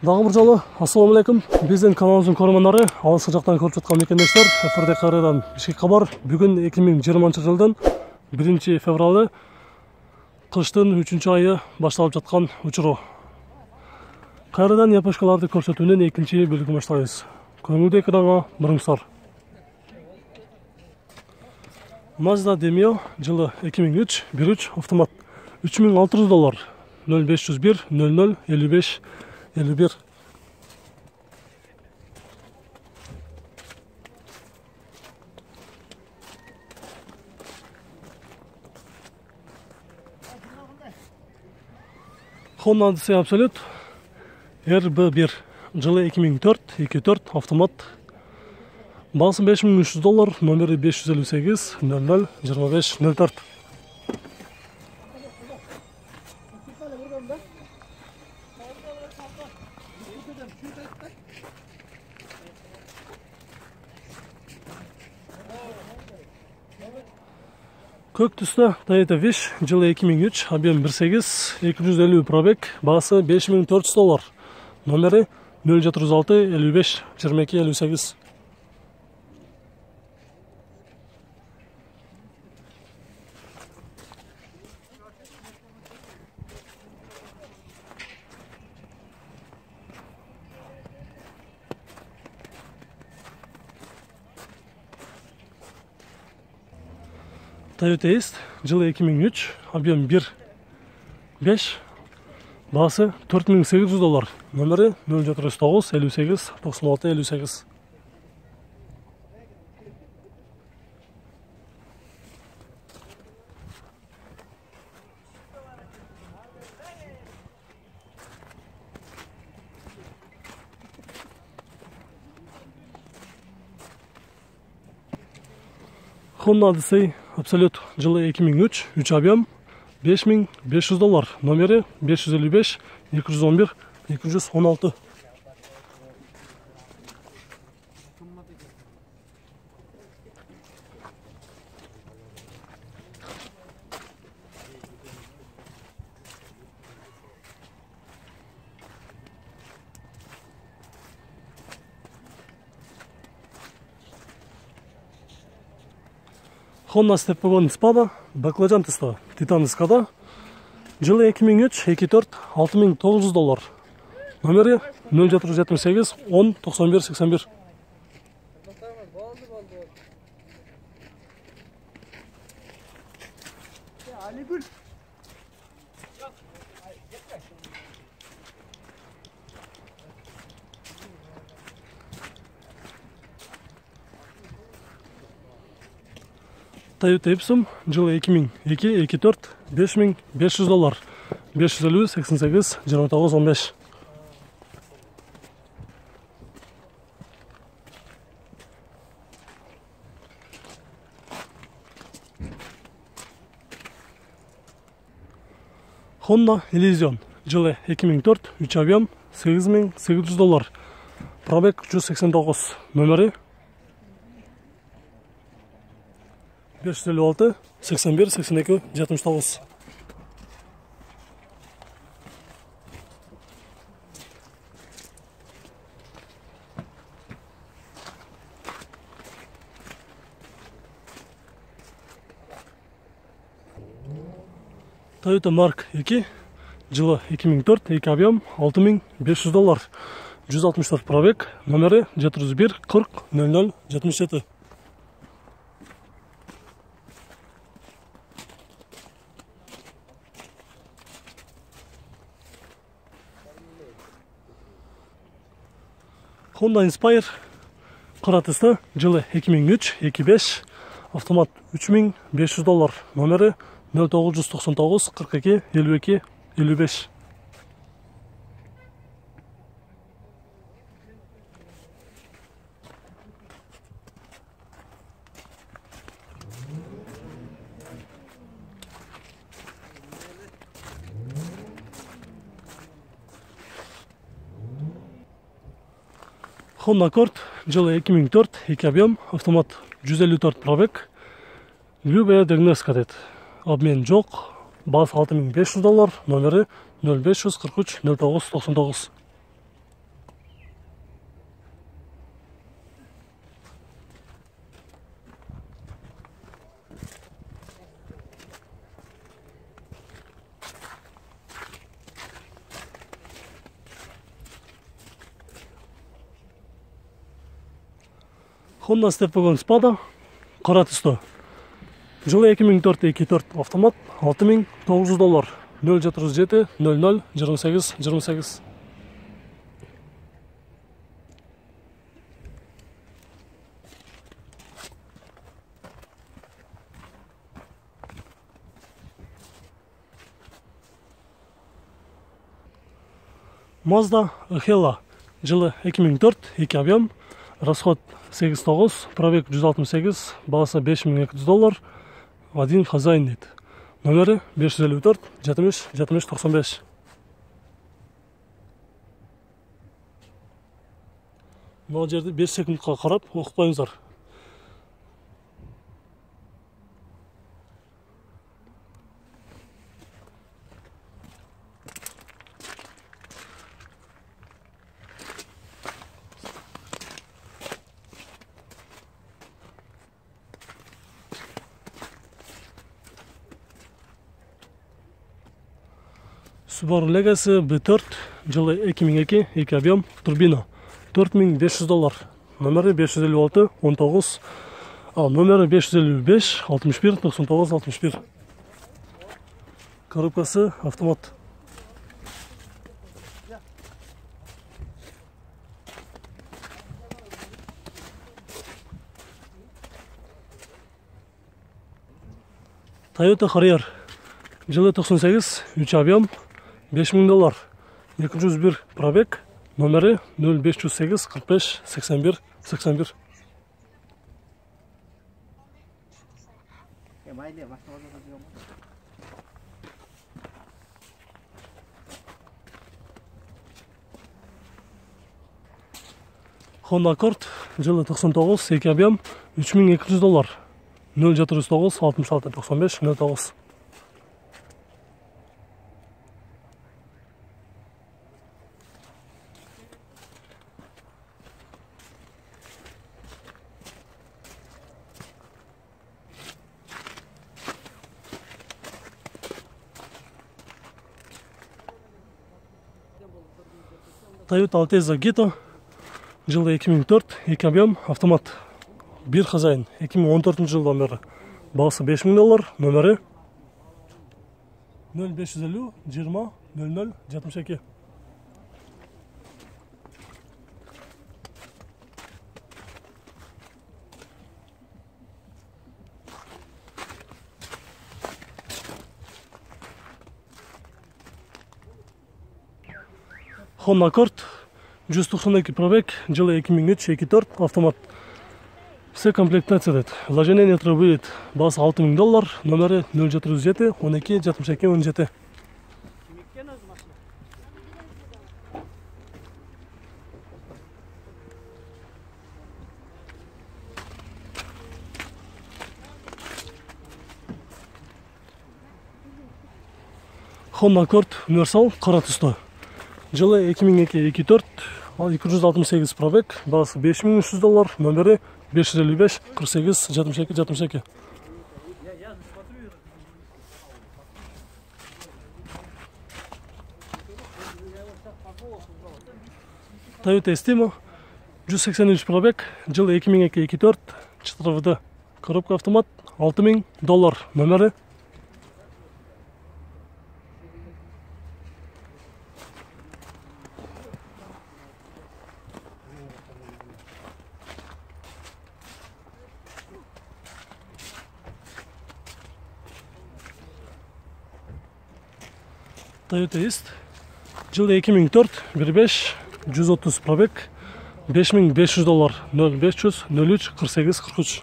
Дагы бир жолу ассалому алейкум. Биздин каналыбыздын көрөрмандары, алыскы жактан көрүп жаткан мекендештер, эфирде кайрадан бишкек кабар. Бүгүн 2020-жылдын 1-февралы кыштын 3-айы башталып жаткан учуру. Кайрадан япошкаларды көрсөтүүнүн 2-бөлүгүн баштайбыз. Көңүлдүү экранга мурыңуздар. Mazda Demio жылы 2003 1.3 автомат $3600 0501 00 55 51. Honda Odyssey Absolute RB1 жылы 2004 2.4 автомат баасы $5300 номери 558 00 25 04. Көк түстө Toyota Wish жылы 2003 объем 1.8 250 пробег баасы $5400 номери 076 55 22 58. Toyota Ace жылы 2003 объем 1.5 баасы $4800 номери 079 58 96 58. Honda Odyssey Absolute жылы 2003 3 объем $5500 номери 555 211 216. Honda Step Wagon Spada баклажан тысты Титан Скада жылы 2003 2.4 $6900 номери 078 10 91 81. Toyota Epsom жылы 2002 2.4 $5500 550 88 29 15. Honda Elysion жылы 2004 3 объем $8800 пробег 189 номери 556 81 82 79. Toyota Mark 2 жылы 2004 2 объем $6500 164 пробег номери 701 40 00 77. Honda Inspire кара тысты жылы 2003 2.5 автомат $3500 номери 0999 42 52 55. Honda Accord жылы 2004 2 объем автомат 154 пробег любая диагностика дейт. Обмен жок баасы $6500 номери 0543 09 99. Honda Step Wagon Spada qora түсті. Жылы 2004-24 автомат $6.900. 047 00 28 28. Mazda Hella жылы 2004, 2 объем, расход 8.9, пробег 168, бағасы $5.200, один хозяин дейді. Номері 554 73 73 95. Бұл жерде 5 секундқа қарап оқытпайыңыздар. Subaru Legacy B4 жылы 2002, 2 объем, турбина $4.500. Номері 556 19, ал номері 555 61 99 61. Коробкасы автомат. Toyota Harrier жылы 98, 3 объем, $5.000, 201 пробег, номері 0508 45 81 81. Honda Accord жылы 99, 2 объем, $3200, 079 66 95 09. Toyota Altezza Ghetto жылы 2004, 2 объем, автомат, бір хозяин, 2014 жылдан бері, бағасы $5.000, номері 0550 20 00 72. Honda Accord 192 пробег, жылы 2003-2004, автомат. Все комплектация деді. Вложение трубы деді. Бағасы $6.000, номері 047 12 62 17. Honda Accord универсал қара түсті. Жылы 2002-2004, 268 пробег, бағасы $5.300, номері 555 48 62 62. Toyota Estima 183 пробег, жылы 2002-2004, 4WD, коробка автомат, $6.000, номері Toyota East жылы 2004, 1.5, 130 пробег, $5.500, 0500 03 48 43.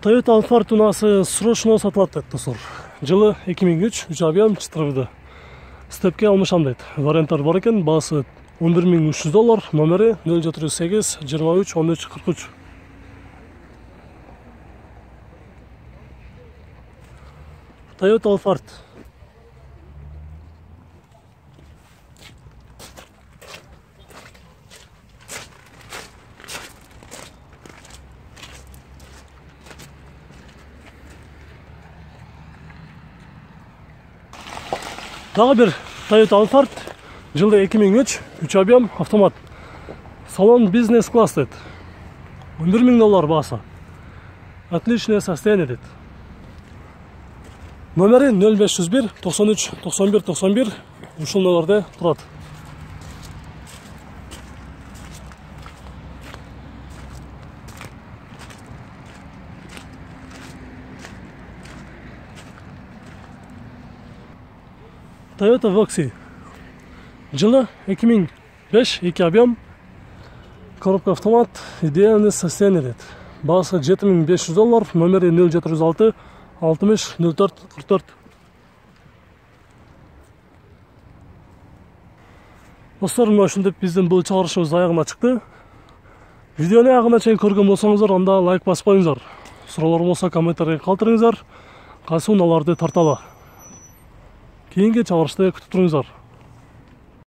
Toyota Alphard унасы срочно сатылады деді достар. Жылы 2003, 3 объем, 4WD. Степке алмашам дейді. Варианттар бар екен, бағасы $11.300, номері 078 23 13 43. Toyota Alphard. Дагы бир Toyota Alphard, жылы 2003, 3 объем, автомат. Салон бизнес-класс дейт. $11,000 баасы. Отличное состояние дейт. Номери 0501 93 91 91. Ушул номерде турат. Toyota Voxy. Жылы 2005, 2 объем. Коробка автомат, идеальное состояние дейт. Баасы $7500, номери 0706 60 04 44. Достор, мына ушинтип биздин бул чыгарышыбыз аягына чыкты. Видеону аягына чейин көргөн болсоңуздар, анда лайк басып коюңуздар. Суроолор болсо комментарий калтырыңыздар. Кайсы унааларды тарталы. Кийинки чыгарышты күтүп туруңуздар.